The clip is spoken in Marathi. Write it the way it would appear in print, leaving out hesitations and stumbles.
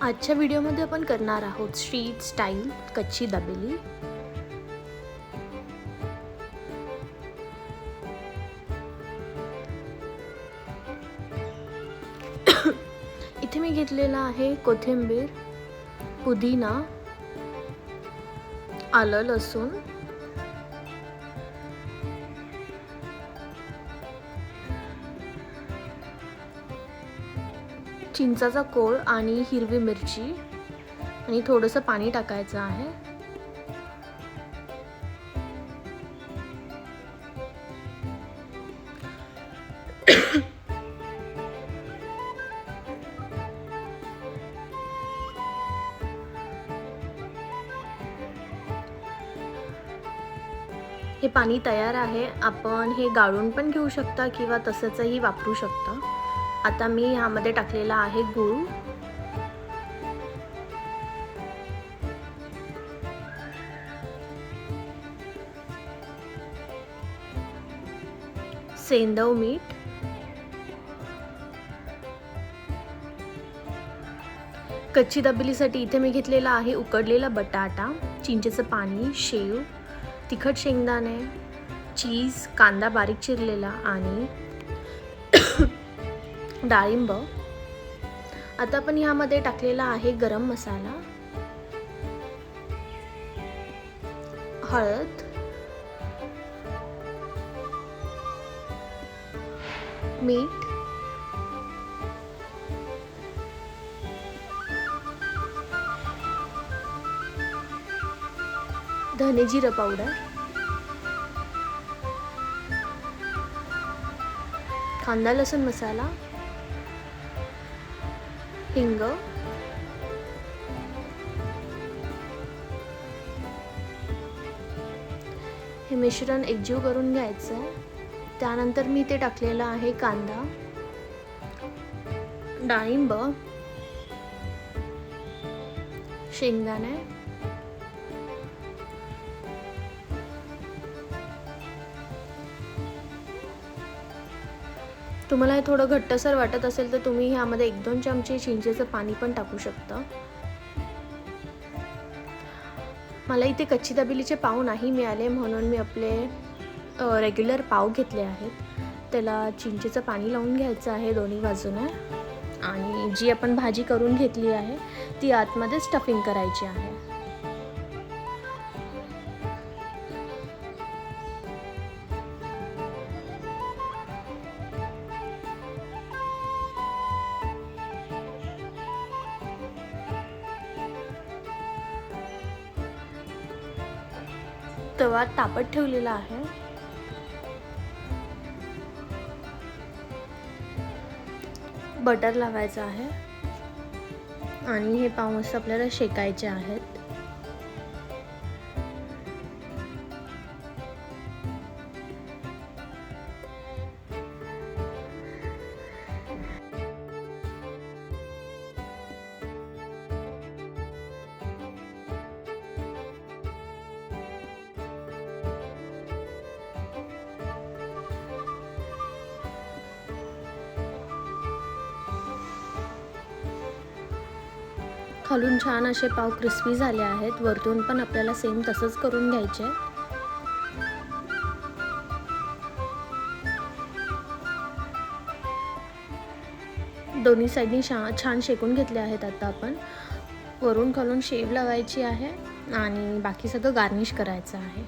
आजच्या व्हिडिओमध्ये आपण करणार आहोत स्ट्रीट स्टाईल कच्ची दाबेली। इथे मी घेतलेला आहे कोथिंबीर, पुदिना, आलं लसूण, चिंचाचा कोळ आणि हिरवी मिरची आणि थोडंसं पाणी टाकायचं आहे। हे पाणी तयार आहे। आपण हे गाळून पण घेऊ शकता किंवा तसंचही वापरू शकता। आता मी ह्यामध्ये टाकलेला आहे गूळ, सेंदव मीठ, कच्ची दाबेलीसाठी इथे मी घेतलेला आहे उकडलेला बटाटा, चिंचेचं पाणी, शेव, तिखट शेंगदाणे, चीज, कांदा बारीक चिरलेला आणि डाळिंब। आता आपण ह्यामध्ये टाकलेला आहे गरम मसाला, हळद, मीठ, धने जिरं पावडर, कांदा लसूण मसाला, हिंग, हे मिश्रण एकजीव करून घ्यायचं आहे। त्यानंतर मी ते टाकलेलं आहे कांदा, डाळिंब, शेंगदाणे, तुम्हाला हे थोडं घट्टसर वाटत असेल तर तुम्ही ह्यामध्ये 1-2 चमचे चिंचेचं पाणी पण टाकू शकता। मला इथे कच्ची दाबेलीचे पाव नाही मिळाले म्हणून मी आपले रेग्युलर पाव घेतले आहेत। त्याला चिंचेचं पाणी लावून घ्यायचं आहे दोन्ही बाजूने आणि जी आपण भाजी करून घेतली आहे ती आतमध्ये स्टफिंग करायची आहे। तवा तापत ठेवलेला आहे। बटर लावायचं आहे आणि हे पाव मस्त आपल्याला शेकायचे आहेत। खालून छान असे पाव क्रिस्पी झाले आहेत। वरतून पण आपल्याला सेम तसंच करून घ्यायचे। दोन्ही साइडनी छान शेकून घेतले आहेत। आता आपण वरून खालून शेव लावायची आहे आणि बाकी सगळं गार्निश करायचं आहे।